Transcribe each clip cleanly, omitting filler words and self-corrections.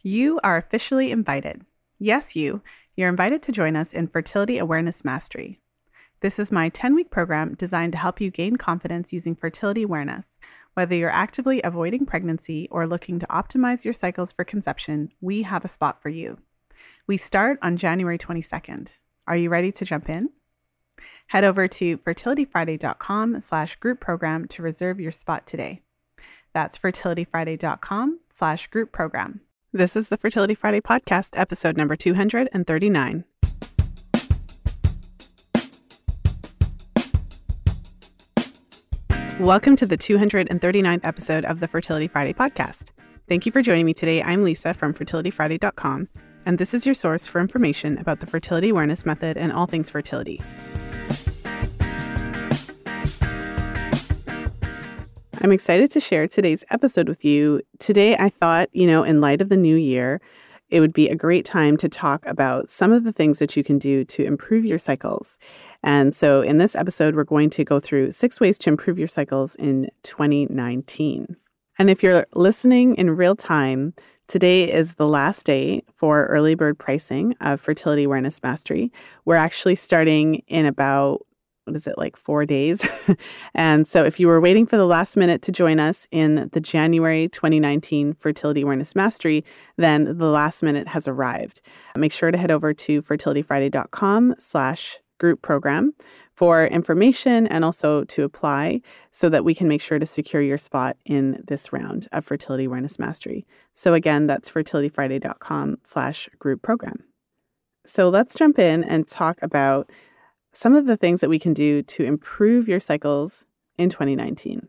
You are officially invited. Yes, you're invited to join us in Fertility Awareness Mastery. This is my 10-week program designed to help you gain confidence using fertility awareness. Whether you're actively avoiding pregnancy or looking to optimize your cycles for conception, we have a spot for you. We start on January 22nd. Are you ready to jump in? Head over to fertilityfriday.com/group program to reserve your spot today. That's fertilityfriday.com/group program. This is the Fertility Friday podcast, episode number 239. Welcome to the 239th episode of the Fertility Friday podcast. Thank you for joining me today. I'm Lisa from fertilityfriday.com, and this is your source for information about the fertility awareness method and all things fertility. I'm excited to share today's episode with you. Today, I thought, in light of the new year, it would be a great time to talk about some of the things that you can do to improve your cycles. And so in this episode, we're going to go through 6 ways to improve your cycles in 2019. And if you're listening in real time, today is the last day for early bird pricing of Fertility Awareness Mastery. We're actually starting in about 4 days? And so if you were waiting for the last minute to join us in the January 2019 Fertility Awareness Mastery, then the last minute has arrived. Make sure to head over to fertilityfriday.com/group program for information and also to apply so that we can make sure to secure your spot in this round of Fertility Awareness Mastery. So again, that's fertilityfriday.com/group program. So let's jump in and talk about some of the things that we can do to improve your cycles in 2019.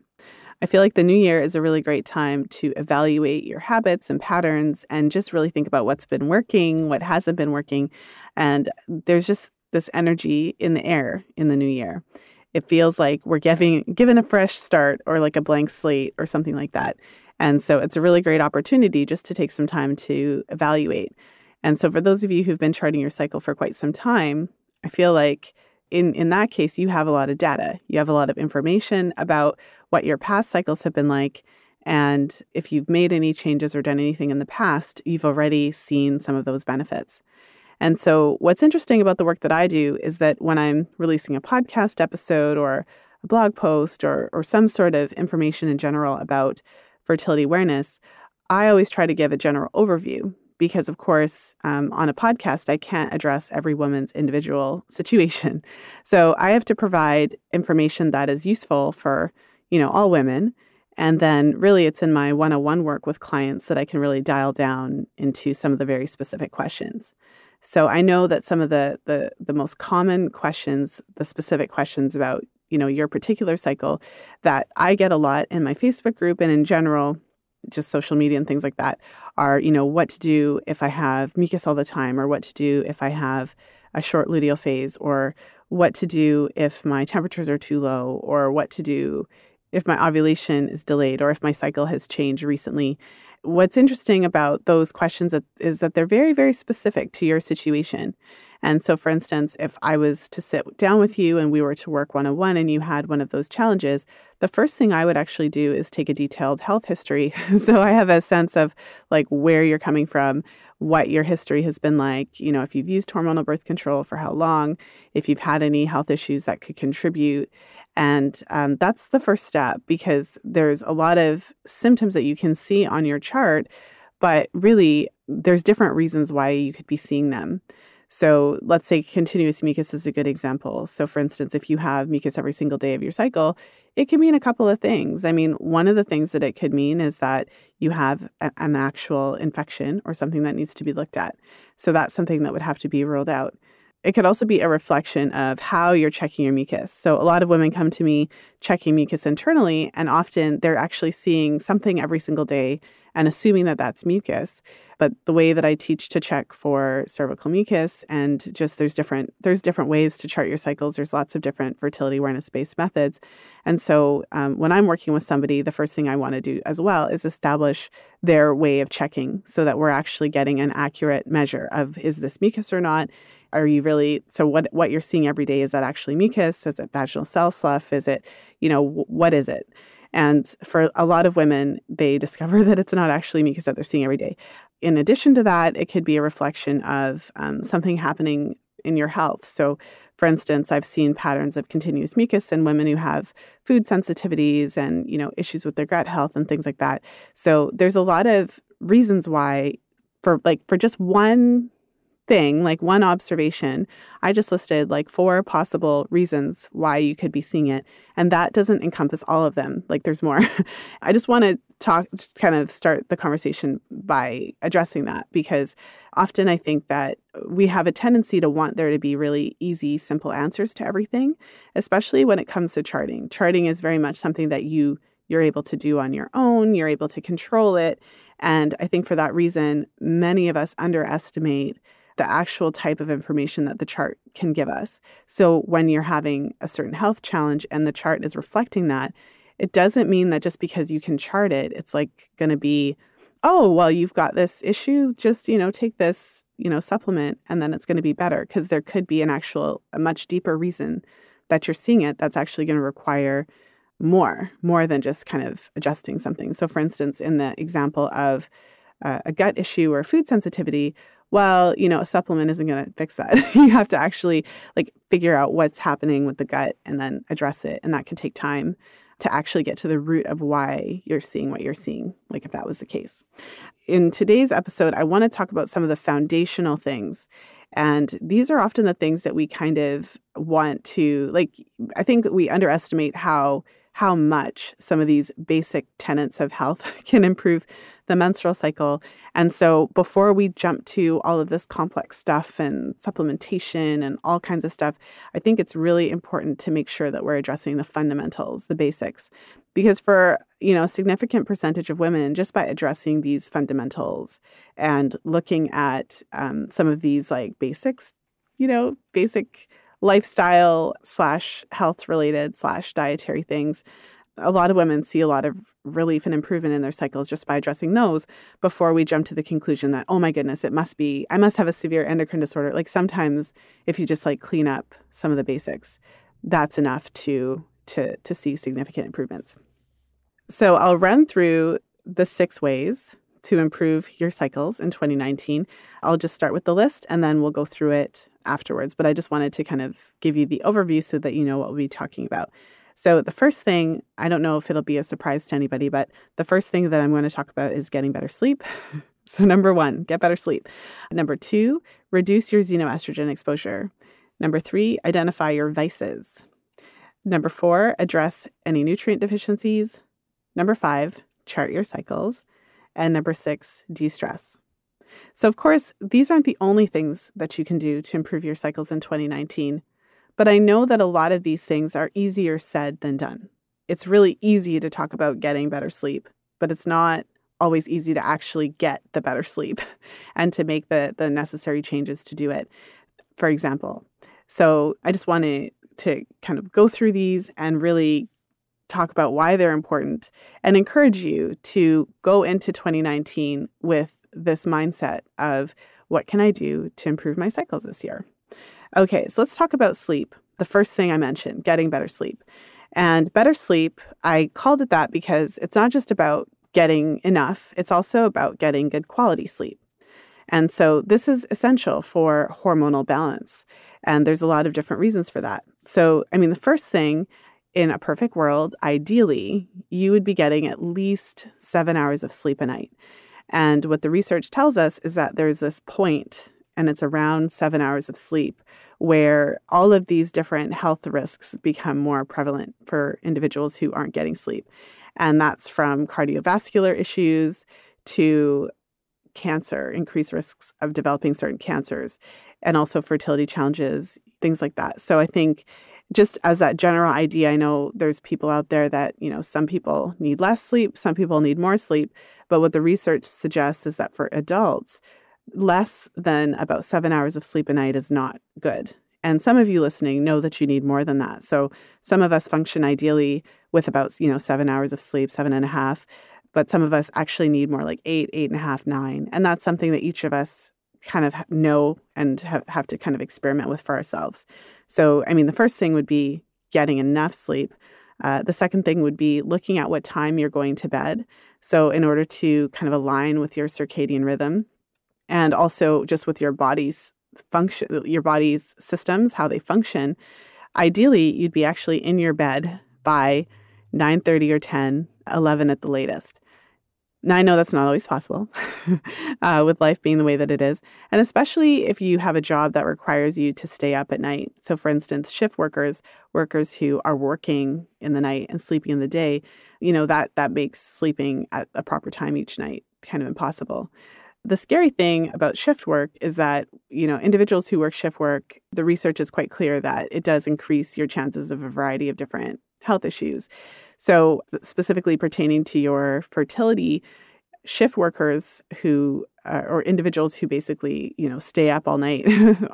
I feel like the new year is a really great time to evaluate your habits and patterns and just really think about what's been working, what hasn't been working. And there's just this energy in the air in the new year. It feels like we're given a fresh start or like a blank slate or something like that. And so it's a really great opportunity just to take some time to evaluate. And so for those of you who've been charting your cycle for quite some time, I feel like in that case, you have a lot of data. You have a lot of information about what your past cycles have been like. And if you've made any changes or done anything in the past, you've already seen some of those benefits. And so what's interesting about the work that I do is that when I'm releasing a podcast episode or a blog post or some sort of information in general about fertility awareness, I always try to give a general overview. Because, of course, on a podcast, I can't address every woman's individual situation. So I have to provide information that is useful for, all women. And then really it's in my one-on-one work with clients that I can really dial down into some of the very specific questions. So I know that some of the most common questions, the specific questions about, your particular cycle that I get a lot in my Facebook group and in general, just social media and things like that are, what to do if I have mucus all the time, or what to do if I have a short luteal phase, or what to do if my temperatures are too low, or what to do if my ovulation is delayed, or if my cycle has changed recently. What's interesting about those questions is that they're very, very specific to your situation. And so, for instance, if I was to sit down with you and we were to work one-on-one and you had one of those challenges, the first thing I would actually do is take a detailed health history. So I have a sense of where you're coming from, what your history has been like, if you've used hormonal birth control for how long, if you've had any health issues that could contribute. And that's the first step, because there's a lot of symptoms that you can see on your chart, but really there's different reasons why you could be seeing them. So let's say continuous mucus is a good example. So for instance, if you have mucus every single day of your cycle, it can mean a couple of things. I mean, one of the things that it could mean is that you have an actual infection or something that needs to be looked at. So that's something that would have to be ruled out. It could also be a reflection of how you're checking your mucus. So a lot of women come to me checking mucus internally, and often they're actually seeing something every single day and assuming that that's mucus. But the way that I teach to check for cervical mucus, and just there's different ways to chart your cycles. There's lots of different fertility awareness-based methods. And so when I'm working with somebody, the first thing I want to do as well is establish their way of checking so that we're actually getting an accurate measure of, is this mucus or not? Are you really, so what you're seeing every day, is that actually mucus? Is it vaginal cell slough? Is it, what is it? And for a lot of women, they discover that it's not actually mucus that they're seeing every day. In addition to that, it could be a reflection of something happening in your health. So, for instance, I've seen patterns of continuous mucus in women who have food sensitivities and, issues with their gut health and things like that. So there's a lot of reasons why for just one thing, like one observation, I just listed like 4 possible reasons why you could be seeing it. And that doesn't encompass all of them. Like there's more. I just want to just kind of start the conversation by addressing that, because often I think that we have a tendency to want there to be really easy, simple answers to everything, especially when it comes to charting. Charting is very much something that you're able to do on your own. You're able to control it. And I think for that reason, many of us underestimate the actual type of information that the chart can give us. So when you're having a certain health challenge and the chart is reflecting that, it doesn't mean that just because you can chart it, it's like going to be, oh, well, you've got this issue, just, take this, supplement, and then it's going to be better. Because there could be a much deeper reason that you're seeing it that's actually going to require more than just kind of adjusting something. So for instance, in the example of a gut issue or food sensitivity, well, a supplement isn't going to fix that. You have to actually figure out what's happening with the gut and then address it. And that can take time to actually get to the root of why you're seeing what you're seeing, like if that was the case. In today's episode, I want to talk about some of the foundational things. And these are often the things that we kind of want to, I think we underestimate how much some of these basic tenets of health can improve the menstrual cycle. And so before we jump to all of this complex stuff and supplementation and all kinds of stuff, I think it's really important to make sure that we're addressing the fundamentals, the basics. Because for, a significant percentage of women, just by addressing these fundamentals and looking at some of these basics, basic lifestyle / health related / dietary things, a lot of women see a lot of relief and improvement in their cycles just by addressing those before we jump to the conclusion that, oh my goodness, I must have a severe endocrine disorder. Sometimes if you just clean up some of the basics, that's enough to see significant improvements. So I'll run through the 6 ways to improve your cycles in 2019. I'll just start with the list and then we'll go through it afterwards. But I just wanted to kind of give you the overview so that you know what we'll be talking about. So the first thing, I don't know if it'll be a surprise to anybody, but the first thing that I'm going to talk about is getting better sleep. So number 1, get better sleep. Number 2, reduce your xenoestrogen exposure. Number 3, identify your vices. Number 4, address any nutrient deficiencies. Number 5, chart your cycles. And number 6, de-stress. So of course, these aren't the only things that you can do to improve your cycles in 2019. But I know that a lot of these things are easier said than done. It's really easy to talk about getting better sleep, but it's not always easy to actually get the better sleep and to make the necessary changes to do it. For example, so I just wanted to kind of go through these and really talk about why they're important and encourage you to go into 2019 with this mindset of what can I do to improve my cycles this year? Okay, so let's talk about sleep. The first thing I mentioned, getting better sleep. And better sleep, I called it that because it's not just about getting enough, it's also about getting good quality sleep. And so this is essential for hormonal balance. And there's a lot of different reasons for that. So, the first thing, in a perfect world, ideally, you would be getting at least 7 hours of sleep a night. And what the research tells us is that there's this point, and it's around 7 hours of sleep, where all of these different health risks become more prevalent for individuals who aren't getting sleep. And that's from cardiovascular issues to cancer, increased risks of developing certain cancers, and also fertility challenges, things like that. So I think just as that general idea, I know there's people out there that, some people need less sleep, some people need more sleep. But what the research suggests is that for adults, less than about 7 hours of sleep a night is not good. And some of you listening know that you need more than that. So some of us function ideally with about, 7 hours of sleep, 7.5. But some of us actually need more like 8, 8.5, 9. And that's something that each of us kind of know and have to kind of experiment with for ourselves. So, the first thing would be getting enough sleep. The second thing would be looking at what time you're going to bed. So in order to kind of align with your circadian rhythm and also just with your body's function, your body's systems, how they function, ideally you'd be actually in your bed by 9:30 or 10, 11 at the latest. Now, I know that's not always possible with life being the way that it is, and especially if you have a job that requires you to stay up at night. So, for instance, shift workers who are working in the night and sleeping in the day, that makes sleeping at a proper time each night kind of impossible. The scary thing about shift work is that, individuals who work shift work, the research is quite clear that it does increase your chances of a variety of different health issues. So specifically pertaining to your fertility, shift workers who or individuals who basically, stay up all night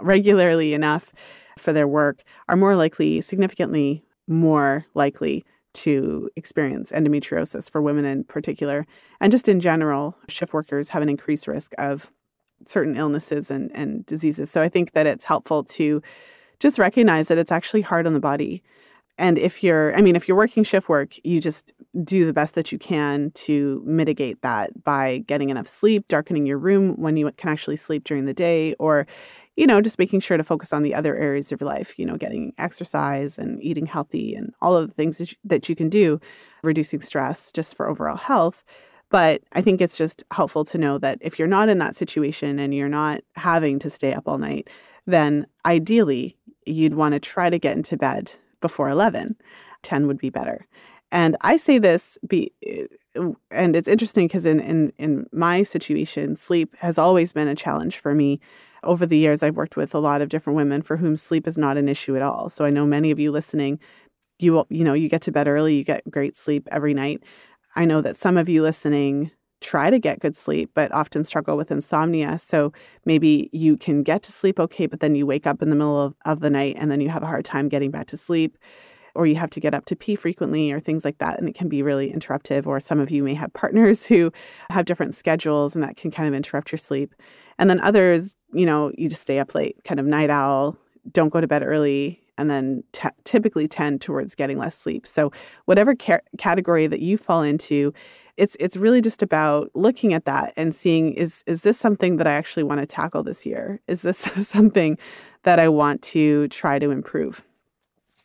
regularly enough for their work are significantly more likely to experience endometriosis, for women in particular. And just in general, shift workers have an increased risk of certain illnesses and diseases. So I think that it's helpful to just recognize that it's actually hard on the body. And if you're working shift work, you just do the best that you can to mitigate that by getting enough sleep, darkening your room when you can actually sleep during the day, or, just making sure to focus on the other areas of your life, getting exercise and eating healthy and all of the things that you can do, reducing stress just for overall health. But I think it's just helpful to know that if you're not in that situation and you're not having to stay up all night, then ideally you'd want to try to get into bed before 11. 10 would be better. And I say this, and it's interesting because in my situation, sleep has always been a challenge for me. Over the years, I've worked with a lot of different women for whom sleep is not an issue at all. So I know many of you listening, you get to bed early, you get great sleep every night. I know that some of you listening try to get good sleep, but often struggle with insomnia. So maybe you can get to sleep okay, but then you wake up in the middle of the night and then you have a hard time getting back to sleep, or you have to get up to pee frequently or things like that. And it can be really interruptive. Or some of you may have partners who have different schedules and that can kind of interrupt your sleep. And then others, you just stay up late, kind of night owl, don't go to bed early, and then typically tend towards getting less sleep. So whatever category that you fall into, it's really just about looking at that and seeing, is this something that I actually want to tackle this year? Is this something that I want to try to improve?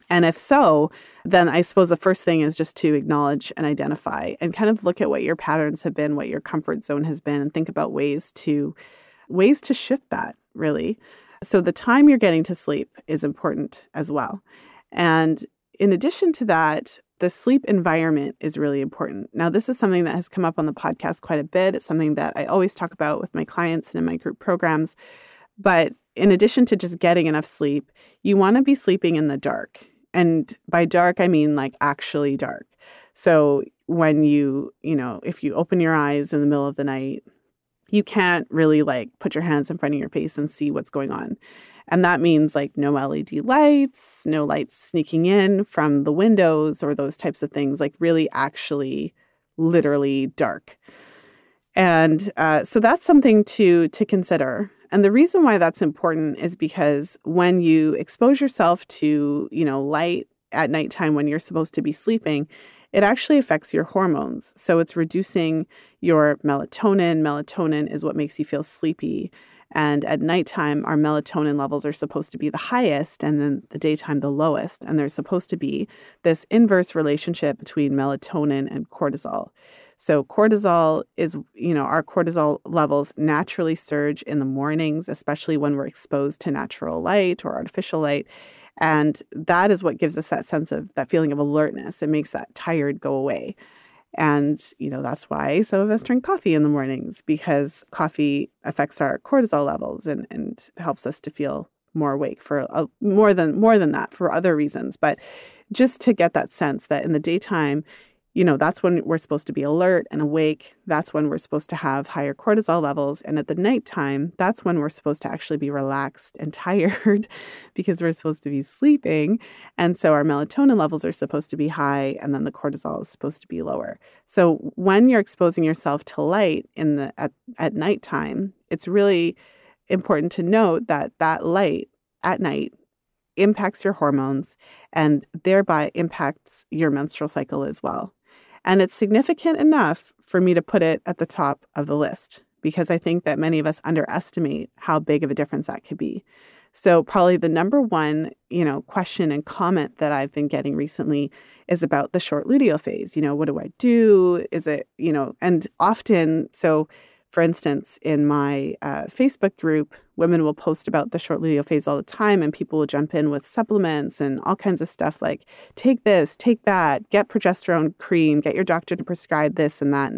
And if so, then I suppose the first thing is just to acknowledge and identify and kind of look at what your patterns have been, what your comfort zone has been, and think about ways to shift that, really. So the time you're getting to sleep is important as well. And in addition to that, the sleep environment is really important. Now, this is something that has come up on the podcast quite a bit. It's something that I always talk about with my clients and in my group programs. But in addition to just getting enough sleep, you want to be sleeping in the dark. And by dark, I mean like actually dark. So when if you open your eyes in the middle of the night, you can't really put your hands in front of your face and see what's going on. And that means no LED lights, no lights sneaking in from the windows or those types of things, really actually literally dark. And so that's something to consider. And the reason why that's important is because when you expose yourself to, light at nighttime when you're supposed to be sleeping, it actually affects your hormones. So it's reducing your melatonin. Melatonin is what makes you feel sleepy. And at nighttime, our melatonin levels are supposed to be the highest, and then the daytime, the lowest. And there's supposed to be this inverse relationship between melatonin and cortisol. So cortisol is, our cortisol levels naturally surge in the mornings, especially when we're exposed to natural light or artificial light. And that is what gives us that sense of that feeling of alertness. It makes that tired go away. And, that's why some of us drink coffee in the mornings, because coffee affects our cortisol levels and helps us to feel more awake for more than that for other reasons. But just to get that sense that in the daytime, that's when we're supposed to be alert and awake. That's when we're supposed to have higher cortisol levels. And at the nighttime, that's when we're supposed to actually be relaxed and tired because we're supposed to be sleeping. And so our melatonin levels are supposed to be high, and then the cortisol is supposed to be lower. So when you're exposing yourself to light at nighttime, it's really important to note that light at night impacts your hormones and thereby impacts your menstrual cycle as well. And it's significant enough for me to put it at the top of the list because I think that many of us underestimate how big of a difference that could be. So probably the number one, question and comment that I've been getting recently is about the short luteal phase. What do I do? Is it, and often, so for instance, in my Facebook group, women will post about the short luteal phase all the time, and people will jump in with supplements and all kinds of stuff like, take this, take that, get progesterone cream, get your doctor to prescribe this and that.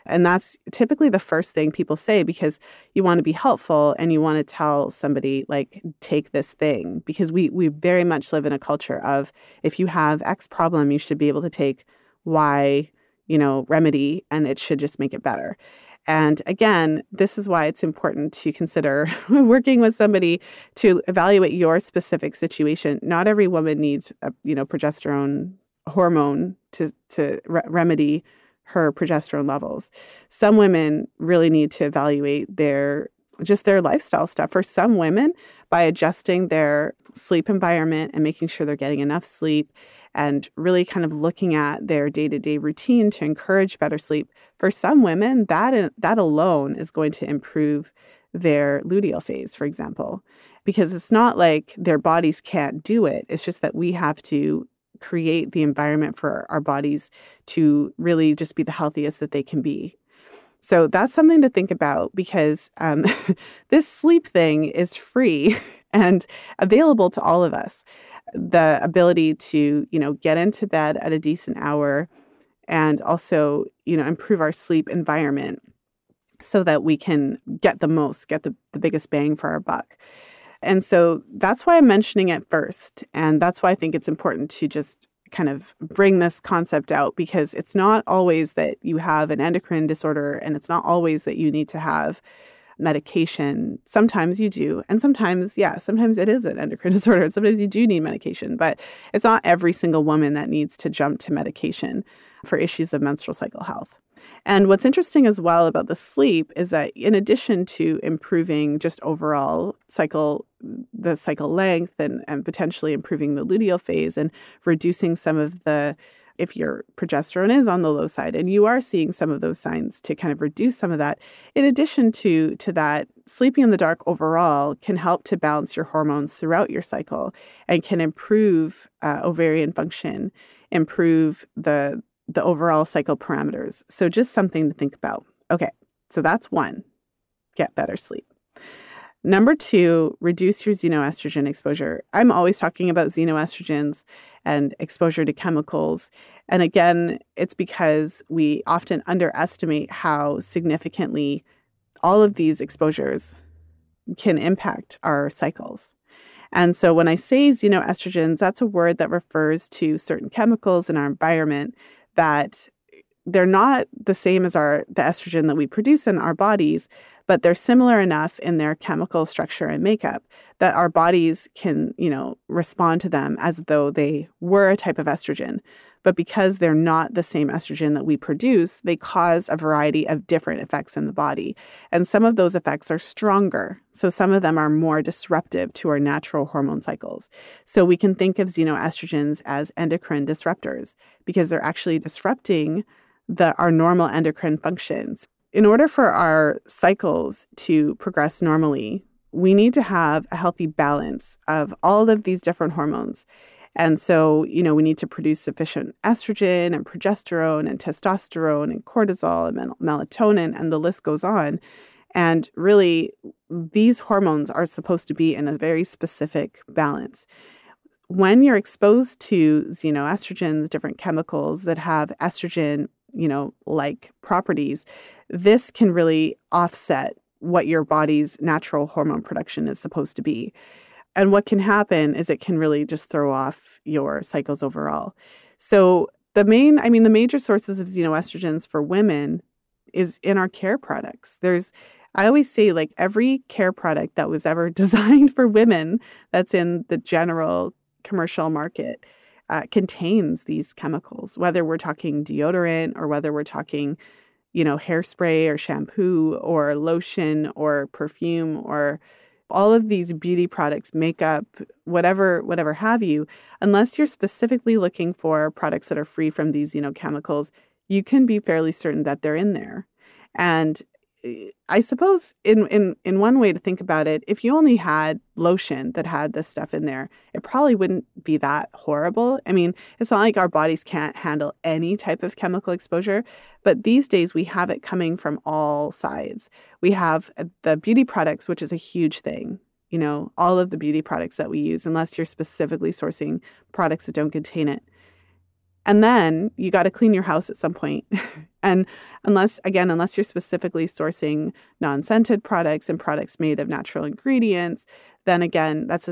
And that's typically the first thing people say because you want to be helpful and you want to tell somebody, like, take this thing. Because we very much live in a culture of, if you have X problem, you should be able to take Y, remedy, and it should just make it better. And again, this is why it's important to consider working with somebody to evaluate your specific situation. Not every woman needs a, progesterone hormone to remedy her progesterone levels. Some women really need to evaluate their lifestyle stuff. For some women, by adjusting their sleep environment and making sure they're getting enough sleep and really kind of looking at their day-to-day routine to encourage better sleep. For some women, that alone is going to improve their luteal phase, for example, because it's not like their bodies can't do it. It's just that we have to create the environment for our bodies to really just be the healthiest that they can be. So that's something to think about because this sleep thing is free and available to all of us. The ability to, get into bed at a decent hour and also, improve our sleep environment so that we can get the biggest bang for our buck. And so that's why I'm mentioning it first. And that's why I think it's important to just kind of bring this concept out because it's not always that you have an endocrine disorder and it's not always that you need to have medication. Sometimes you do. And sometimes it is an endocrine disorder. And sometimes you do need medication. But it's not every single woman that needs to jump to medication for issues of menstrual cycle health. And what's interesting as well about the sleep is that in addition to improving just overall the cycle length and potentially improving the luteal phase and reducing some of if your progesterone is on the low side and you are seeing some of those signs to kind of reduce some of that, in addition to that, sleeping in the dark overall can help to balance your hormones throughout your cycle and can improve ovarian function, improve the overall cycle parameters. So just something to think about. Okay, so that's one, get better sleep. Number two, reduce your xenoestrogen exposure. I'm always talking about xenoestrogens and exposure to chemicals. And again, it's because we often underestimate how significantly all of these exposures can impact our cycles. And so when I say xenoestrogens, that's a word that refers to certain chemicals in our environment that they're not the same as the estrogen that we produce in our bodies, but they're similar enough in their chemical structure and makeup that our bodies can, respond to them as though they were a type of estrogen. But because they're not the same estrogen that we produce, they cause a variety of different effects in the body. And some of those effects are stronger. So some of them are more disruptive to our natural hormone cycles. So we can think of xenoestrogens as endocrine disruptors because they're actually disrupting our normal endocrine functions. In order for our cycles to progress normally, we need to have a healthy balance of all of these different hormones. And so, we need to produce sufficient estrogen and progesterone and testosterone and cortisol and melatonin, and the list goes on. And really, these hormones are supposed to be in a very specific balance. When you're exposed to xenoestrogens, different chemicals that have estrogen, like properties, this can really offset what your body's natural hormone production is supposed to be. And what can happen is it can really just throw off your cycles overall. So the major sources of xenoestrogens for women is in our care products. I always say, like, every care product that was ever designed for women that's in the general commercial market contains these chemicals, whether we're talking deodorant or whether we're talking, hairspray or shampoo or lotion or perfume or all of these beauty products, makeup, whatever have you, unless you're specifically looking for products that are free from these, chemicals, you can be fairly certain that they're in there. And I suppose in one way to think about it, if you only had lotion that had this stuff in there, it probably wouldn't be that horrible. I mean, it's not like our bodies can't handle any type of chemical exposure, but these days we have it coming from all sides. We have the beauty products, which is a huge thing. All of the beauty products that we use, unless you're specifically sourcing products that don't contain it. And then you got to clean your house at some point. And unless you're specifically sourcing non-scented products and products made of natural ingredients, then again, that's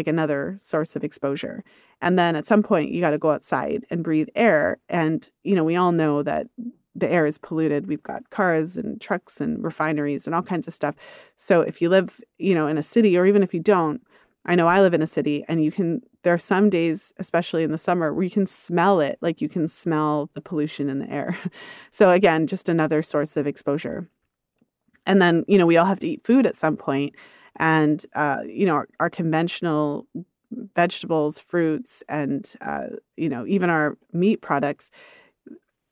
another source of exposure. And then at some point you got to go outside and breathe air. And, we all know that the air is polluted. We've got cars and trucks and refineries and all kinds of stuff. So if you live, in a city, or even if you don't, I know I live in a city, and there are some days, especially in the summer, where you can smell it, like you can smell the pollution in the air. So again, just another source of exposure. And then, we all have to eat food at some point. And, our conventional vegetables, fruits, and, even our meat products,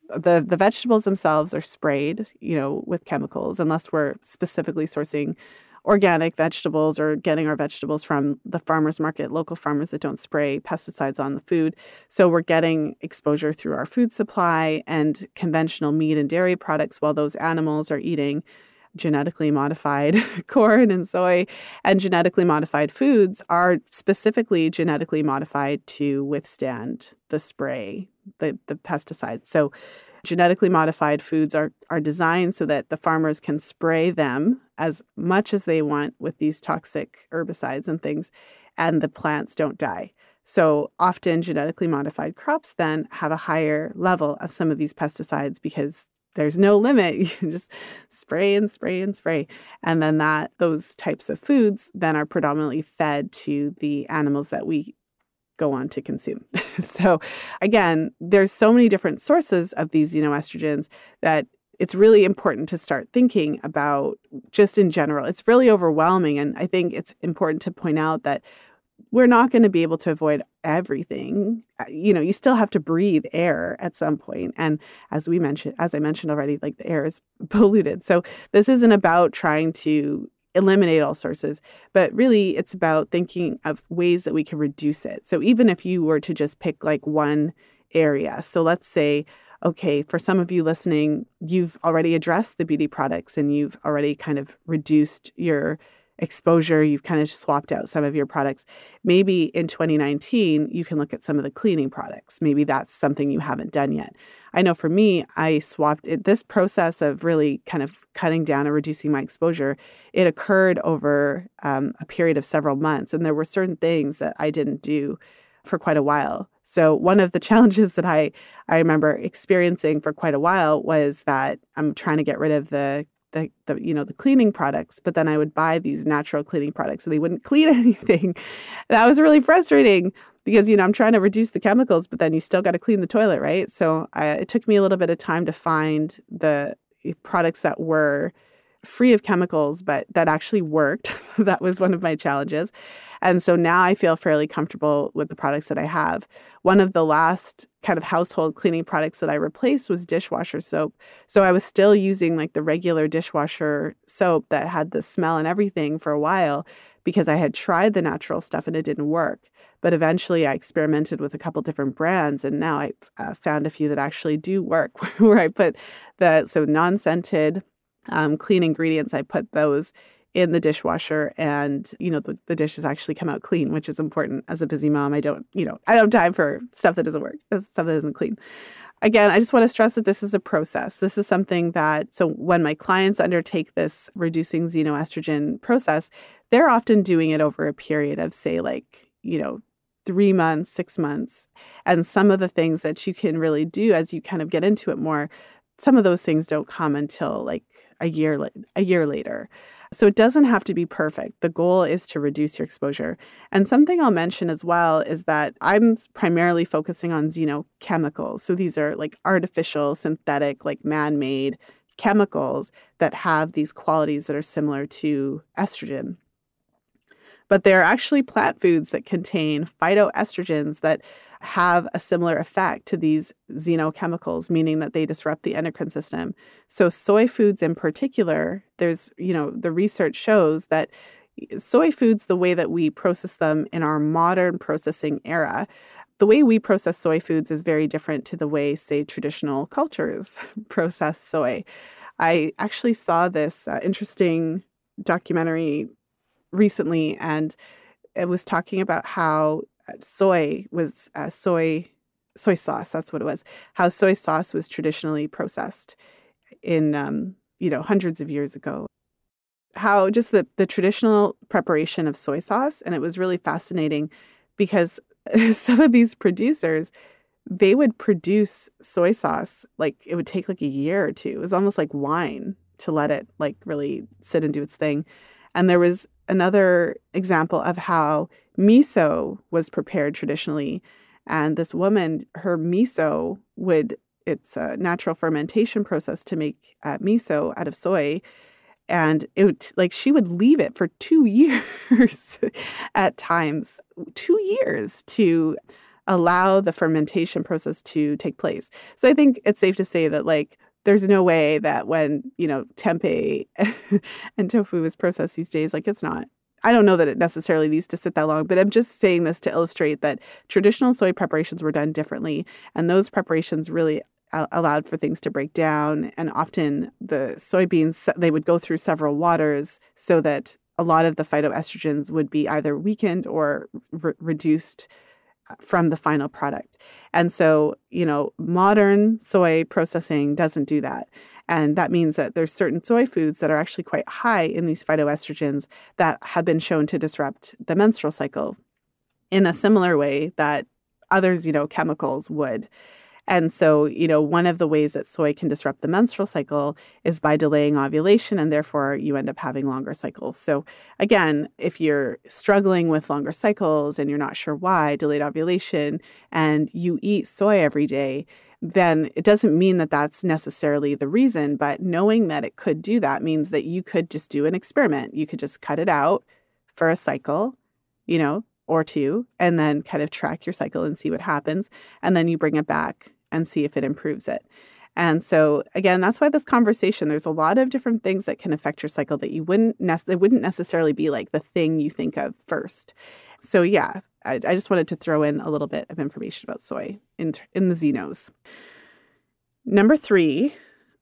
the vegetables themselves are sprayed, with chemicals, unless we're specifically sourcing organic vegetables or getting our vegetables from the farmers market, local farmers that don't spray pesticides on the food. So we're getting exposure through our food supply and conventional meat and dairy products, while those animals are eating genetically modified corn and soy. And genetically modified foods are specifically genetically modified to withstand the spray, the pesticides. So genetically modified foods are designed so that the farmers can spray them as much as they want with these toxic herbicides and things, and the plants don't die. So often genetically modified crops then have a higher level of some of these pesticides because there's no limit. You can just spray and spray and spray. And then those types of foods then are predominantly fed to the animals that we go on to consume. So again, there's so many different sources of these xenoestrogens that it's really important to start thinking about just in general. It's really overwhelming. And I think it's important to point out that we're not going to be able to avoid everything. You still have to breathe air at some point. And as I mentioned already, like the air is polluted. So this isn't about trying to eliminate all sources, but really it's about thinking of ways that we can reduce it. So even if you were to just pick like one area, so let's say, okay, for some of you listening, you've already addressed the beauty products and you've already kind of reduced your exposure, you've kind of swapped out some of your products. Maybe in 2019, you can look at some of the cleaning products. Maybe that's something you haven't done yet. I know for me, I swapped it. This process of really kind of cutting down and reducing my exposure, it occurred over a period of several months. And there were certain things that I didn't do for quite a while. So one of the challenges that I remember experiencing for quite a while was that I'm trying to get rid of the cleaning products, but then I would buy these natural cleaning products and they wouldn't clean anything. That was really frustrating because, I'm trying to reduce the chemicals, but then you still got to clean the toilet, right? So it took me a little bit of time to find the products that were free of chemicals, but that actually worked. That was one of my challenges. And so now I feel fairly comfortable with the products that I have. One of the last kind of household cleaning products that I replaced was dishwasher soap. So I was still using like the regular dishwasher soap that had the smell and everything for a while because I had tried the natural stuff and it didn't work. But eventually I experimented with a couple different brands and now I've found a few that actually do work where I put non-scented clean ingredients. I put those in the dishwasher and, the dishes actually come out clean, which is important. As a busy mom, I don't have time for stuff that doesn't work, stuff that isn't clean. Again, I just want to stress that this is a process. This is something so when my clients undertake this reducing xenoestrogen process, they're often doing it over a period of say 3 months, 6 months. And some of the things that you can really do as you kind of get into it more, some of those things don't come until like a year later. So it doesn't have to be perfect. The goal is to reduce your exposure. And something I'll mention as well is that I'm primarily focusing on xenochemicals. So these are like artificial, synthetic, like man-made chemicals that have these qualities that are similar to estrogen. But there are actually plant foods that contain phytoestrogens that have a similar effect to these xenochemicals, meaning that they disrupt the endocrine system. So soy foods in particular, the research shows that soy foods, the way that we process them in our modern processing era, the way we process soy foods is very different to the way, say, traditional cultures process soy. I actually saw this interesting documentary recently, and it was talking about how soy sauce. That's what it was. How soy sauce was traditionally processed in hundreds of years ago. How just the traditional preparation of soy sauce, and it was really fascinating because some of these producers, they would produce soy sauce like it would take like a year or two. It was almost like wine to let it like really sit and do its thing. And there was another example of how miso was prepared traditionally. And this woman, her miso it's a natural fermentation process to make miso out of soy. And she would leave it for 2 years at times, 2 years to allow the fermentation process to take place. So I think it's safe to say that there's no way that when, tempeh and tofu is processed these days, it's not. I don't know that it necessarily needs to sit that long, but I'm just saying this to illustrate that traditional soy preparations were done differently. And those preparations really allowed for things to break down. And often the soybeans, they would go through several waters so that a lot of the phytoestrogens would be either weakened or reduced from the final product. And so, modern soy processing doesn't do that. And that means that there's certain soy foods that are actually quite high in these phytoestrogens that have been shown to disrupt the menstrual cycle in a similar way that others, chemicals would. And so, one of the ways that soy can disrupt the menstrual cycle is by delaying ovulation, and therefore you end up having longer cycles. So again, if you're struggling with longer cycles and you're not sure why, delayed ovulation, and you eat soy every day, then it doesn't mean that that's necessarily the reason, but knowing that it could do that means that you could just do an experiment. You could just cut it out for a cycle, or two, and then kind of track your cycle and see what happens. And then you bring it back and see if it improves it. And so, again, that's why this conversation, there's a lot of different things that can affect your cycle that it wouldn't necessarily be like the thing you think of first. So yeah, I just wanted to throw in a little bit of information about soy in the xenos. Number 3,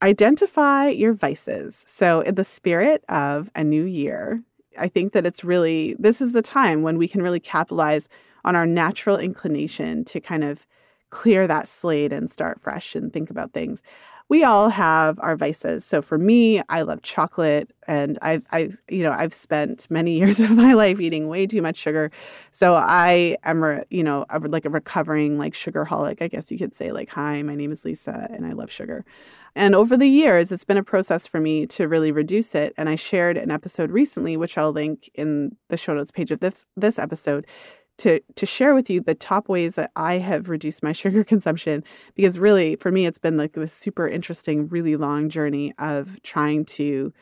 identify your vices. So in the spirit of a new year, I think that this is the time when we can really capitalize on our natural inclination to kind of clear that slate and start fresh and think about things. We all have our vices. So for me, I love chocolate, and I've spent many years of my life eating way too much sugar. So I am, a recovering sugarholic, I guess you could say. Hi, my name is Lisa, and I love sugar. And over the years, it's been a process for me to really reduce it. And I shared an episode recently, which I'll link in the show notes page of this episode, to share with you the top ways that I have reduced my sugar consumption, because really for me it's been this super interesting, really long journey of trying to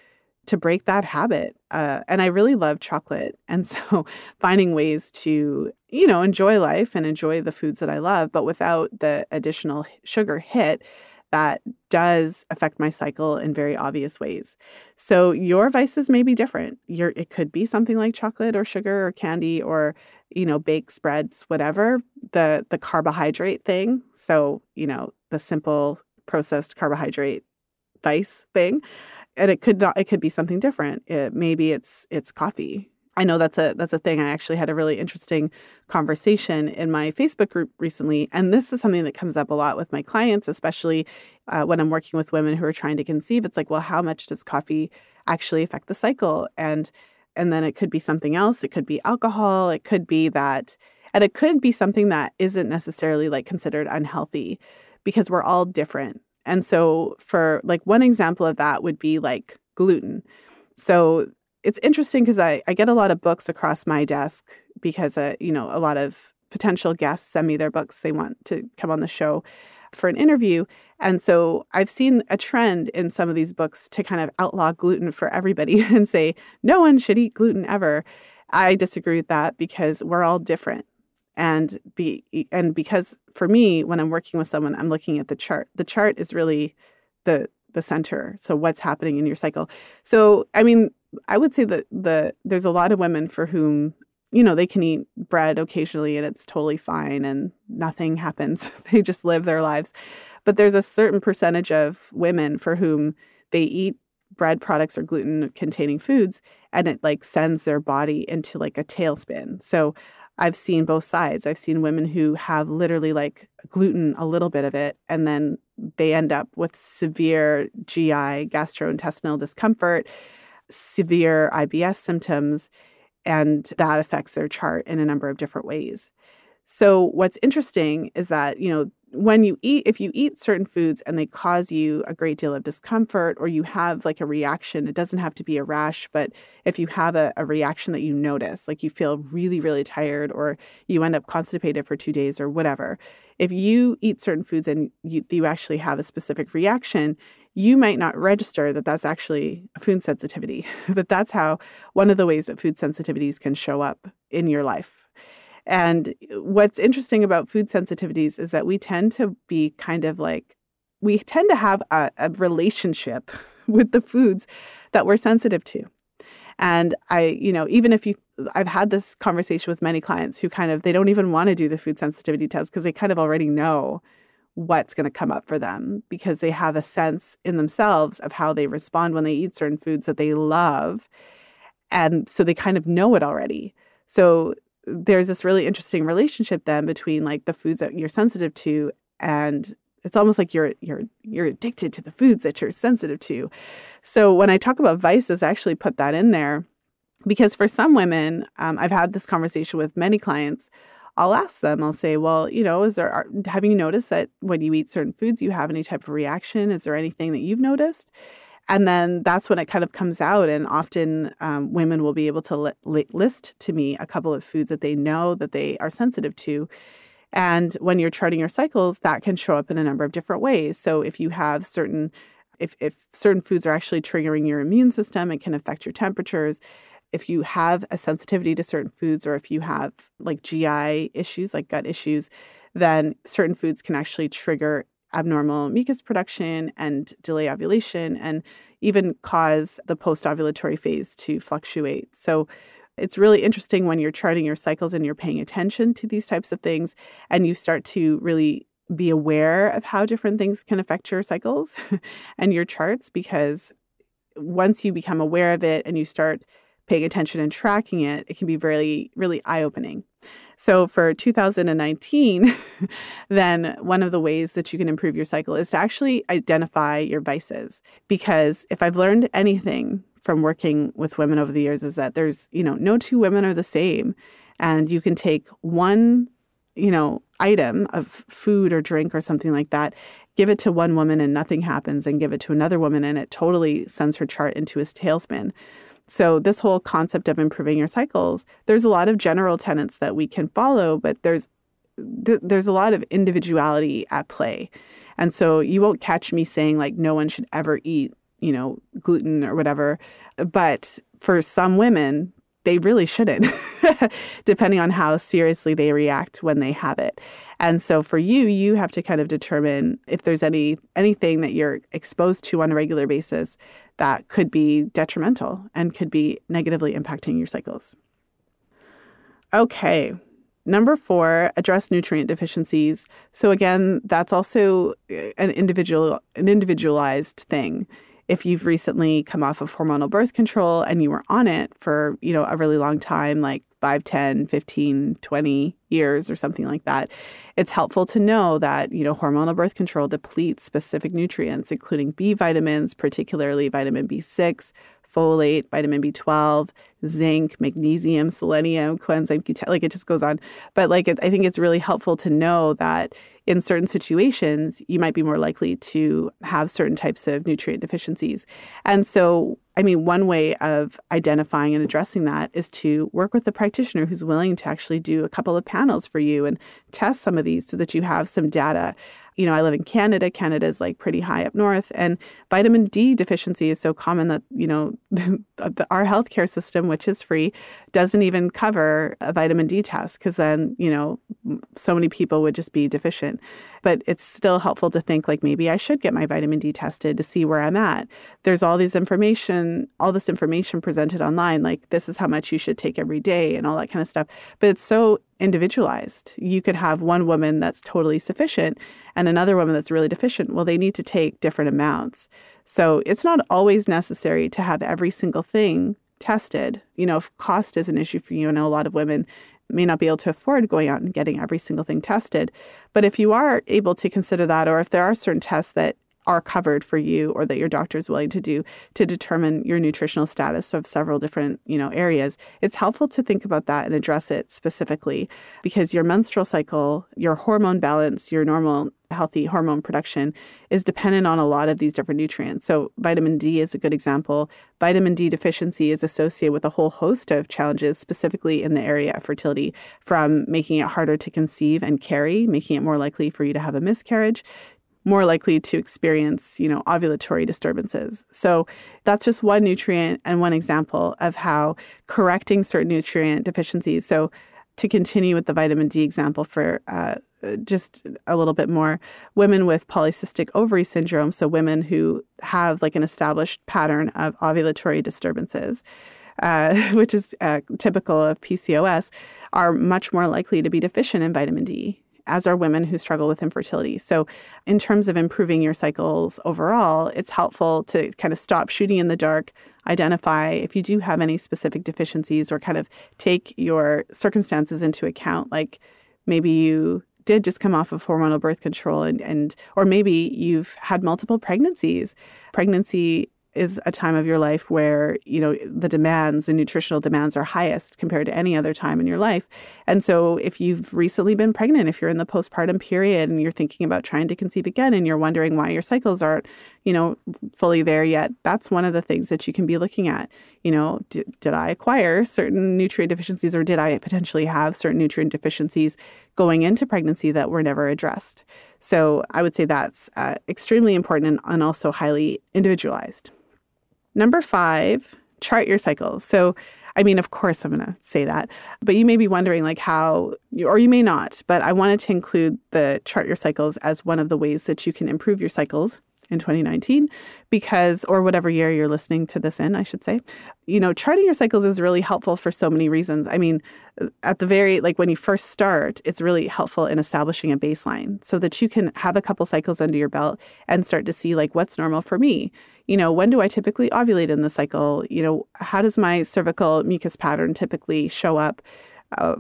break that habit. And I really love chocolate. And so finding ways to, enjoy life and enjoy the foods that I love, but without the additional sugar hit that does affect my cycle in very obvious ways. So your vices may be different. It could be something like chocolate or sugar or candy or, baked spreads, whatever, the carbohydrate thing. So, the simple processed carbohydrate vice thing. And it could be something different. Maybe it's coffee. I know that's a thing. I actually had a really interesting conversation in my Facebook group recently, and this is something that comes up a lot with my clients, especially when I'm working with women who are trying to conceive. It's well, how much does coffee actually affect the cycle? And then it could be something else. It could be alcohol. It could be that, and it could be something that isn't necessarily considered unhealthy, because we're all different. And so for one example of that would be gluten. So it's interesting because I get a lot of books across my desk because, a lot of potential guests send me their books. They want to come on the show for an interview. And so I've seen a trend in some of these books to kind of outlaw gluten for everybody and say, no one should eat gluten ever. I disagree with that because we're all different. Because for me, when I'm working with someone, I'm looking at the chart. The chart is really the center. So what's happening in your cycle. So, I mean, I would say that there's a lot of women for whom, they can eat bread occasionally and it's totally fine and nothing happens. They just live their lives. But there's a certain percentage of women for whom they eat bread products or gluten-containing foods and it like sends their body into like a tailspin. So I've seen both sides. I've seen women who have literally like gluten, a little bit of it, and then they end up with severe GI, gastrointestinal discomfort, severe IBS symptoms, and that affects their chart in a number of different ways. So what's interesting is that, if you eat certain foods and they cause you a great deal of discomfort or you have like a reaction, it doesn't have to be a rash, but if you have a reaction that you notice, like you feel really, really tired or you end up constipated for 2 days or whatever, if you eat certain foods and you actually have a specific reaction, you might not register that that's actually a food sensitivity, but that's how one of the ways that food sensitivities can show up in your life. And what's interesting about food sensitivities is that we tend to have a relationship with the foods that we're sensitive to. And I've had this conversation with many clients who they don't even want to do the food sensitivity test because they kind of already know what's going to come up for them because they have a sense in themselves of how they respond when they eat certain foods that they love. And so they kind of know it already. So there's this really interesting relationship then between like the foods that you're sensitive to, and it's almost like you're addicted to the foods that you're sensitive to. So when I talk about vices, I actually put that in there because for some women, I've had this conversation with many clients. I'll ask them, I'll say, well, have you noticed that when you eat certain foods, you have any type of reaction? Is there anything that you've noticed? And then that's when it kind of comes out. And often women will be able to list to me a couple of foods that they know that they are sensitive to. And when you're charting your cycles, that can show up in a number of different ways. So if you have if certain foods are actually triggering your immune system, it can affect your temperatures. If you have a sensitivity to certain foods, or if you have like GI issues, like gut issues, then certain foods can actually trigger abnormal mucus production and delay ovulation and even cause the post-ovulatory phase to fluctuate. So it's really interesting when you're charting your cycles and you're paying attention to these types of things and you start to really be aware of how different things can affect your cycles and your charts, because once you become aware of it and you start paying attention and tracking it, it can be really, really eye-opening. So for 2019, then one of the ways that you can improve your cycle is to actually identify your vices. Because if I've learned anything from working with women over the years is that there's, no two women are the same. And you can take one, item of food or drink or something like that, give it to one woman and nothing happens, and give it to another woman and it totally sends her chart into a tailspin. So this whole concept of improving your cycles, there's a lot of general tenets that we can follow, but there's a lot of individuality at play. And so you won't catch me saying like no one should ever eat, gluten or whatever. But for some women, they really shouldn't, depending on how seriously they react when they have it. And so for you have to kind of determine if there's anything that you're exposed to on a regular basis that could be detrimental and could be negatively impacting your cycles. Okay. Number 4, address nutrient deficiencies. So again, that's also an individualized thing. If you've recently come off of hormonal birth control and you were on it for, a really long time, like 5, 10, 15, 20 years or something like that, it's helpful to know that, hormonal birth control depletes specific nutrients, including B vitamins, particularly vitamin B6, folate, vitamin B12, zinc, magnesium, selenium, coenzyme Q10, like it just goes on. But I think it's really helpful to know that in certain situations, you might be more likely to have certain types of nutrient deficiencies. And so, one way of identifying and addressing that is to work with a practitioner who's willing to actually do a couple of panels for you and test some of these so that you have some data. I live in Canada. Canada is like pretty high up north, and vitamin D deficiency is so common that, our healthcare system, which is free, doesn't even cover a vitamin D test because then, so many people would just be deficient. But it's still helpful to think like maybe I should get my vitamin D tested to see where I'm at. There's all this information presented online, like this is how much you should take every day and all that kind of stuff. But it's so individualized. You could have one woman that's totally sufficient and another woman that's really deficient. Well, they need to take different amounts. So it's not always necessary to have every single thing tested. If cost is an issue for you, I know a lot of women may not be able to afford going out and getting every single thing tested. But if you are able to consider that, or if there are certain tests that are covered for you or that your doctor is willing to do to determine your nutritional status of several different, areas, it's helpful to think about that and address it specifically, because your menstrual cycle, your hormone balance, your normal healthy hormone production is dependent on a lot of these different nutrients. So vitamin D is a good example. Vitamin D deficiency is associated with a whole host of challenges, specifically in the area of fertility, from making it harder to conceive and carry, making it more likely for you to have a miscarriage, more likely to experience, ovulatory disturbances. So that's just one nutrient and one example of how correcting certain nutrient deficiencies. So to continue with the vitamin D example for just a little bit more, women with polycystic ovary syndrome, so women who have like an established pattern of ovulatory disturbances, which is typical of PCOS, are much more likely to be deficient in vitamin D, as are women who struggle with infertility. So in terms of improving your cycles overall, it's helpful to kind of stop shooting in the dark, identify if you do have any specific deficiencies, or kind of take your circumstances into account. Like maybe you did just come off of hormonal birth control or maybe you've had multiple pregnancies. Pregnancy is a time of your life where, the nutritional demands are highest compared to any other time in your life. And so if you've recently been pregnant, if you're in the postpartum period and you're thinking about trying to conceive again and you're wondering why your cycles aren't, fully there yet, that's one of the things that you can be looking at. Did I acquire certain nutrient deficiencies, or did I potentially have certain nutrient deficiencies going into pregnancy that were never addressed? So I would say that's extremely important and also highly individualized. Number 5, chart your cycles. So, of course I'm going to say that, but you may be wondering or you may not, but I wanted to include the chart your cycles as one of the ways that you can improve your cycles in 2019 or whatever year you're listening to this in, I should say. Charting your cycles is really helpful for so many reasons. At the very, when you first start, it's really helpful in establishing a baseline so that you can have a couple cycles under your belt and start to see what's normal for me. When do I typically ovulate in the cycle? How does my cervical mucus pattern typically show up?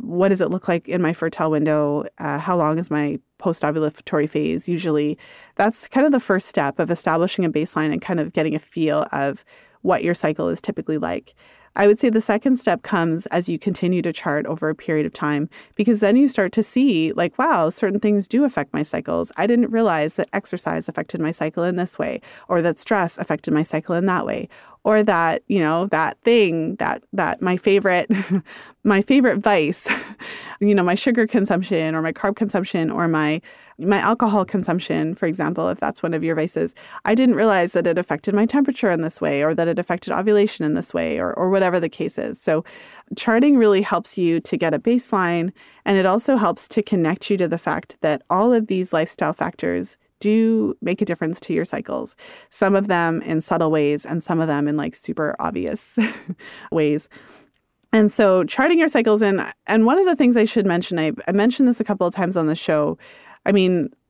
What does it look like in my fertile window? How long is my post-ovulatory phase? Usually, that's kind of the first step of establishing a baseline and kind of getting a feel of what your cycle is typically like. I would say the second step comes as you continue to chart over a period of time, because then you start to see wow, certain things do affect my cycles. I didn't realize that exercise affected my cycle in this way, or that stress affected my cycle in that way, or that, that thing that my favorite, my favorite vice, my sugar consumption or my carb consumption or my alcohol consumption, for example, if that's one of your vices, I didn't realize that it affected my temperature in this way, or that it affected ovulation in this way, or whatever the case is. So charting really helps you to get a baseline, and it also helps to connect you to the fact that all of these lifestyle factors do make a difference to your cycles. Some of them in subtle ways and some of them in super obvious ways. And so charting your cycles and one of the things I should mention, I mentioned this a couple of times on the show.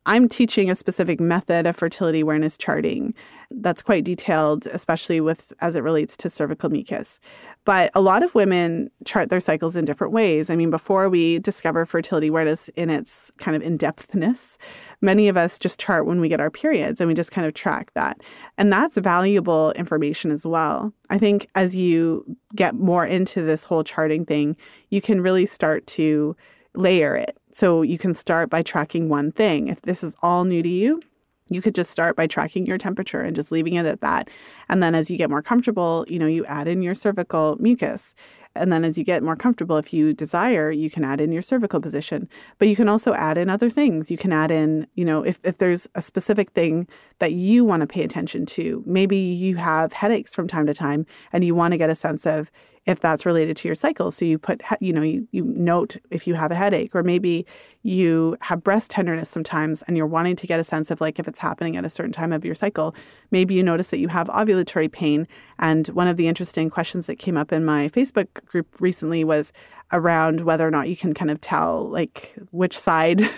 I'm teaching a specific method of fertility awareness charting that's quite detailed, especially as it relates to cervical mucus. But a lot of women chart their cycles in different ways. Before we discover fertility awareness in its kind of in-depthness, many of us just chart when we get our periods and we just kind of track that. And that's valuable information as well. I think as you get more into this whole charting thing, you can really start to layer it. So you can start by tracking one thing. If this is all new to you, you could just start by tracking your temperature and just leaving it at that. And then as you get more comfortable, you add in your cervical mucus. And then as you get more comfortable, if you desire, you can add in your cervical position. But you can also add in other things. You can add in, if there's a specific thing that you want to pay attention to. Maybe you have headaches from time to time and you want to get a sense of if that's related to your cycle. So you put, you note if you have a headache, or maybe you have breast tenderness sometimes and you're wanting to get a sense of like if it's happening at a certain time of your cycle. Maybe you notice that you have ovulatory pain. And one of the interesting questions that came up in my Facebook group recently was around whether or not you can kind of tell like which side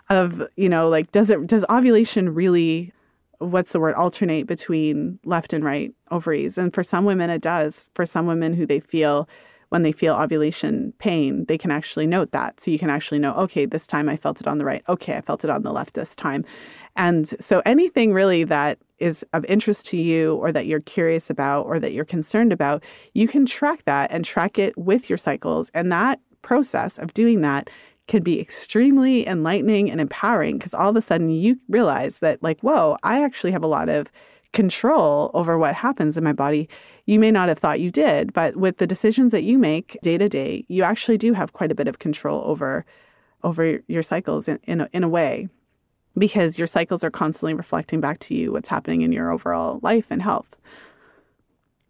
of, does ovulation really, alternate between left and right ovaries. And for some women, it does. For some women when they feel ovulation pain, they can actually note that. So you can actually know, okay, this time I felt it on the right. Okay, I felt it on the left this time. And so anything really that is of interest to you or that you're curious about or that you're concerned about, you can track that and track it with your cycles. And that process of doing that can be extremely enlightening and empowering because all of a sudden you realize that like, whoa, I actually have a lot of control over what happens in my body. You may not have thought you did, but with the decisions that you make day to day, you actually do have quite a bit of control over your cycles in a way, because your cycles are constantly reflecting back to you what's happening in your overall life and health.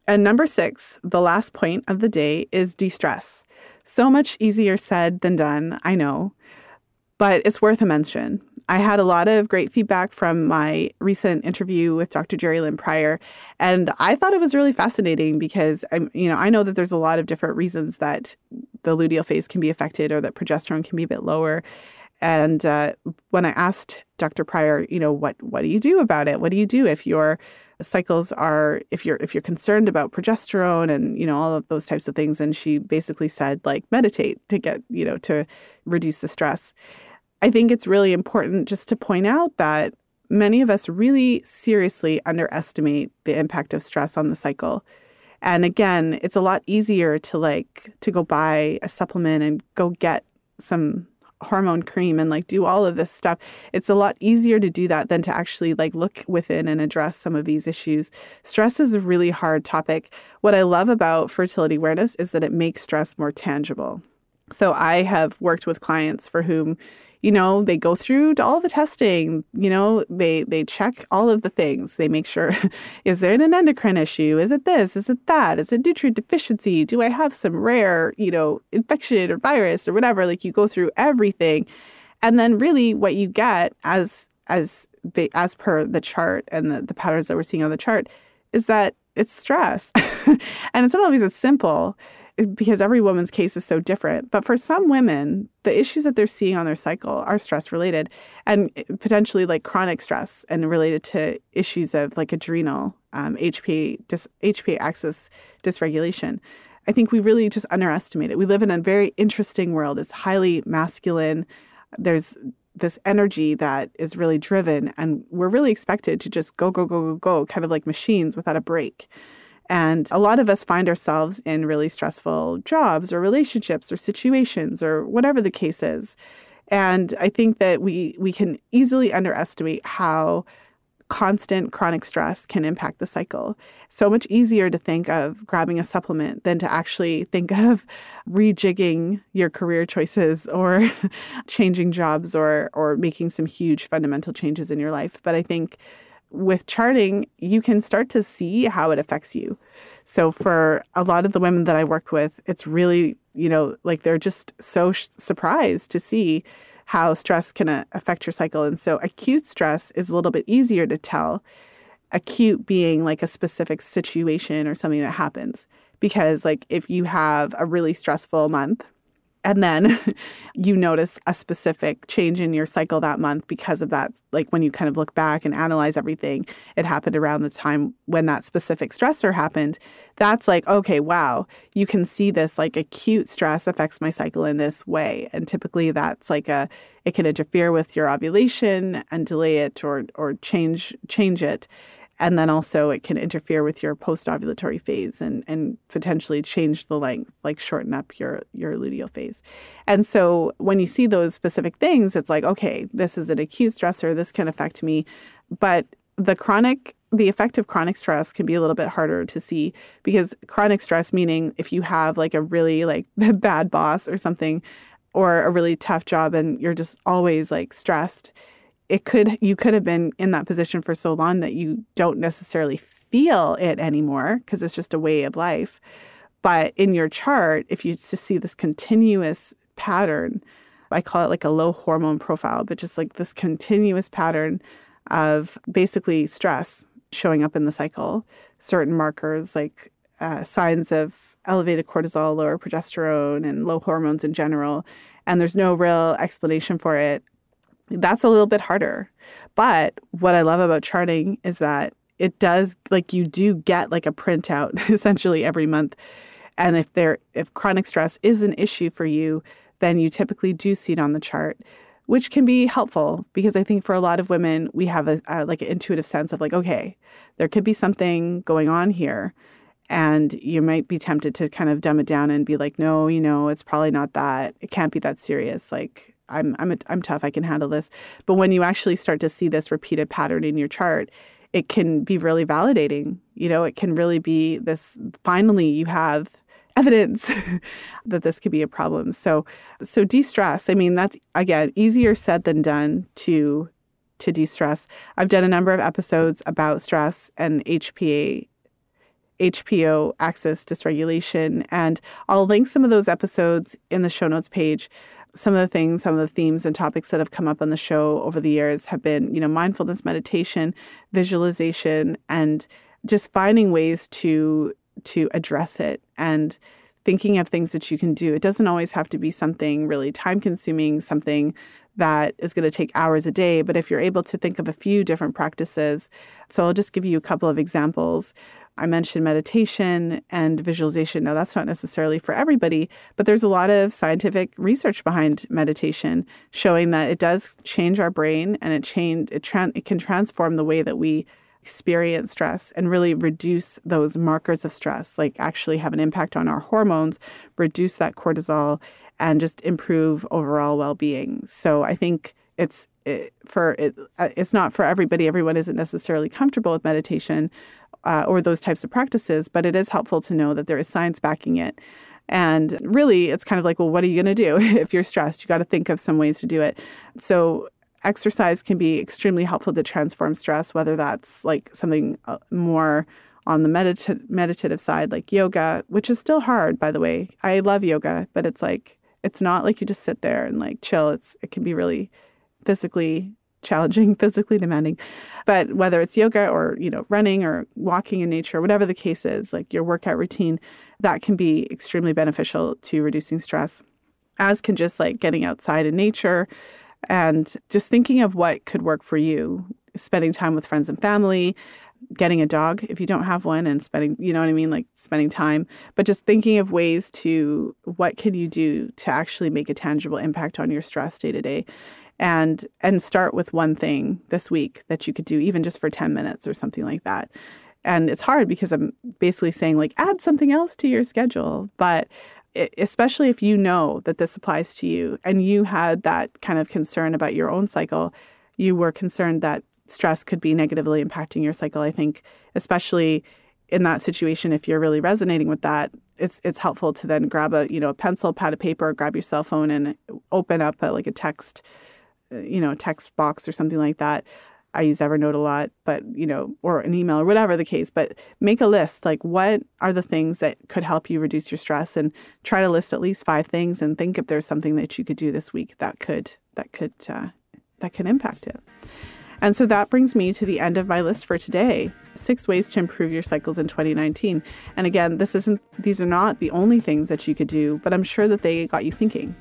And number 6, the last point of the day, is de-stress. So much easier said than done, I know, but it's worth a mention. I had a lot of great feedback from my recent interview with Dr. Jerry Lynn Pryor, and I thought it was really fascinating because I know that there's a lot of different reasons that the luteal phase can be affected or that progesterone can be a bit lower. And when I asked Dr. Pryor, what do you do about it? What do you do if your cycles are, if you're concerned about progesterone and, all of those types of things? And she basically said, like, meditate to get, to reduce the stress. I think it's really important just to point out that many of us really seriously underestimate the impact of stress on the cycle. And again, it's a lot easier to go buy a supplement and go get some hormone cream and do all of this stuff. It's a lot easier to do that than to actually look within and address some of these issues. Stress is a really hard topic. What I love about fertility awareness is that it makes stress more tangible. So I have worked with clients for whom, they go through all the testing, they check all of the things. They make sure, is there an endocrine issue? Is it this? Is it that? Is it nutrient deficiency? Do I have some rare, infection or virus or whatever? You go through everything. And then really what you get as per the chart and the patterns that we're seeing on the chart is that it's stress. And it's not always as simple, because every woman's case is so different. But for some women, the issues that they're seeing on their cycle are stress related and potentially chronic stress and related to issues of adrenal, HPA axis dysregulation. I think we really just underestimate it. We live in a very interesting world. It's highly masculine. There's this energy that is really driven, and we're really expected to just go, go, go, go, go, kind of like machines without a break. And a lot of us find ourselves in really stressful jobs or relationships or situations or whatever the case is. And I think that we can easily underestimate how constant chronic stress can impact the cycle. So much easier to think of grabbing a supplement than to actually think of rejigging your career choices or changing jobs or making some huge fundamental changes in your life. But I think with charting, you can start to see how it affects you. So for a lot of the women that I worked with, it's really, they're just so surprised to see how stress can affect your cycle. And so acute stress is a little bit easier to tell, acute being a specific situation or something that happens. Because if you have a really stressful month, and then you notice a specific change in your cycle that month because of that. When you kind of look back and analyze everything, it happened around the time when that specific stressor happened. That's okay, wow, you can see this acute stress affects my cycle in this way. And typically that's it can interfere with your ovulation and delay it or change it. And then also it can interfere with your post-ovulatory phase and potentially change the length, shorten up your luteal phase. And so when you see those specific things, it's okay, this is an acute stressor, this can affect me. But the chronic the effect of chronic stress can be a little bit harder to see, because chronic stress, meaning if you have like a really like bad boss or something, or a really tough job and you're just always like stressed, you could have been in that position for so long that you don't necessarily feel it anymore because it's just a way of life. But in your chart, if you just see this continuous pattern, I call it like a low hormone profile, but just like this continuous pattern of basically stress showing up in the cycle, certain markers like signs of elevated cortisol, lower progesterone, and low hormones in general, and there's no real explanation for it, that's a little bit harder. But what I love about charting is that it does, like, you do get like a printout essentially every month. And if chronic stress is an issue for you, then you typically do see it on the chart, which can be helpful because I think for a lot of women, we have like an intuitive sense of like, okay, there could be something going on here. And you might be tempted to kind of dumb it down and be like, no, it's probably not that. It can't be that serious. Like, I'm tough. I can handle this. But when you actually start to see this repeated pattern in your chart, it can be really validating. It can really be this, finally you have evidence that this could be a problem. So de-stress, I mean, that's, again, easier said than done to de-stress. I've done a number of episodes about stress and HPO axis dysregulation, and I'll link some of those episodes in the show notes page. Some of the themes and topics that have come up on the show over the years have been, mindfulness meditation, visualization, and just finding ways to address it and thinking of things that you can do. It doesn't always have to be something really time-consuming, something that is going to take hours a day. But if you're able to think of a few different practices, so I'll just give you a couple of examples. I mentioned meditation and visualization. Now, that's not necessarily for everybody, but there's a lot of scientific research behind meditation showing that it does change our brain, and it can transform the way that we experience stress and really reduce those markers of stress, like actually have an impact on our hormones, reduce that cortisol, and just improve overall well-being. So I think it's not for everybody. Everyone isn't necessarily comfortable with meditation or those types of practices, but it is helpful to know that there is science backing it. And really, it's kind of like, well, what are you going to do if you're stressed? You got to think of some ways to do it. So exercise can be extremely helpful to transform stress, whether that's like something more on the meditative side, like yoga, which is still hard, by the way. I love yoga, but it's not like you just sit there and like chill. It can be really physically challenging, physically demanding. But whether it's yoga or, running or walking in nature, whatever the case is, like your workout routine, that can be extremely beneficial to reducing stress, as can just like getting outside in nature and just thinking of what could work for you, spending time with friends and family, getting a dog if you don't have one, and spending, like spending time, but just thinking of ways to, what can you do to actually make a tangible impact on your stress day to day. And start with one thing this week that you could do, even just for 10 minutes or something like that. And it's hard because I'm basically saying like, add something else to your schedule. But especially if you know that this applies to you and you had that kind of concern about your own cycle, you were concerned that stress could be negatively impacting your cycle. I think especially in that situation, if you're really resonating with that, it's helpful to then grab a pencil, pad of paper, grab your cell phone and open up a text box or something like that. I use Evernote a lot, but, or an email or whatever the case, but make a list. Like, what are the things that could help you reduce your stress, and try to list at least 5 things and think if there's something that you could do this week that could impact it. And so that brings me to the end of my list for today. 6 ways to improve your cycles in 2019. And again, these are not the only things that you could do, but I'm sure that they got you thinking.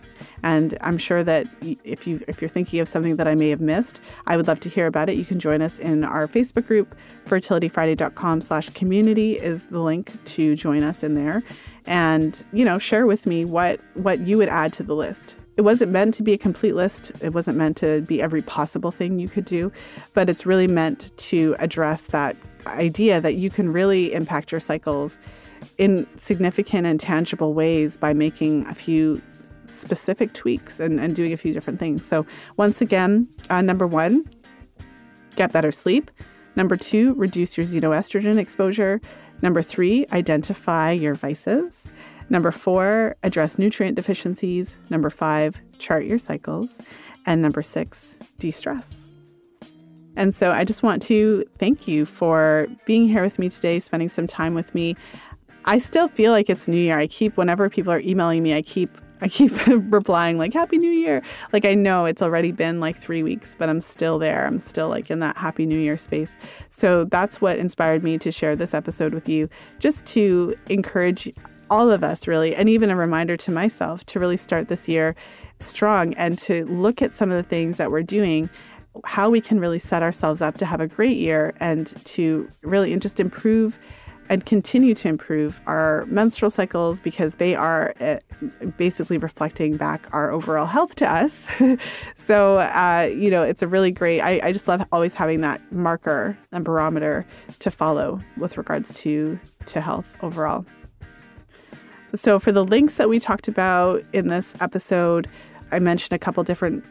And I'm sure that if you're thinking of something that I may have missed, I would love to hear about it. You can join us in our Facebook group. fertilityfriday.com/community is the link to join us in there. And, share with me what you would add to the list. It wasn't meant to be a complete list. It wasn't meant to be every possible thing you could do, but it's really meant to address that idea that you can really impact your cycles in significant and tangible ways by making a few specific tweaks and doing a few different things. So once again, number 1, get better sleep. Number 2, reduce your xenoestrogen exposure. Number 3, identify your vices. Number 4, address nutrient deficiencies. Number 5, chart your cycles. And number 6, de-stress. And so I just want to thank you for being here with me today, spending some time with me. I still feel like it's New Year. Whenever people are emailing me, I keep replying like, Happy New Year. Like, I know it's already been like 3 weeks, but I'm still there. I'm still like in that Happy New Year space. So that's what inspired me to share this episode with you, just to encourage all of us really, and even a reminder to myself to really start this year strong and to look at some of the things that we're doing, how we can really set ourselves up to have a great year and to really just improve and continue to improve our menstrual cycles, because they are basically reflecting back our overall health to us. So, it's a really great, I just love always having that marker and barometer to follow with regards to health overall. So for the links that we talked about in this episode, I mentioned a couple different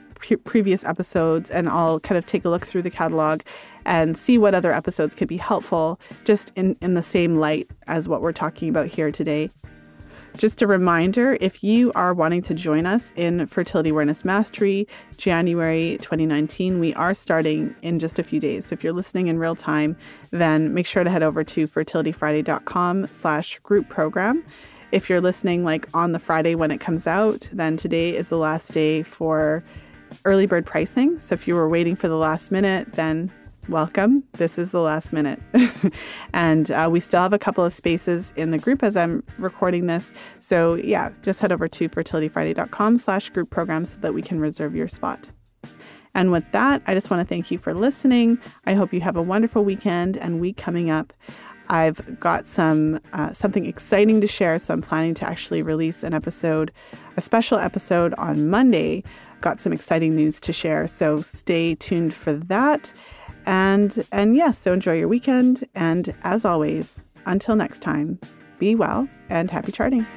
previous episodes, and I'll kind of take a look through the catalog and see what other episodes could be helpful, just in the same light as what we're talking about here today. Just a reminder, if you are wanting to join us in Fertility Awareness Mastery, January 2019, we are starting in just a few days. So if you're listening in real time, then make sure to head over to fertilityfriday.com/group program. If you're listening like on the Friday when it comes out, then today is the last day for early bird pricing. So if you were waiting for the last minute, then welcome. This is the last minute. And we still have a couple of spaces in the group as I'm recording this. So yeah, just head over to fertilityfriday.com/group program so that we can reserve your spot. And with that, I just want to thank you for listening. I hope you have a wonderful weekend and week coming up. I've got something exciting to share, so I'm planning to actually release a special episode on Monday. Got some exciting news to share, so stay tuned for that. And yeah, so enjoy your weekend. And as always, until next time, be well and happy charting.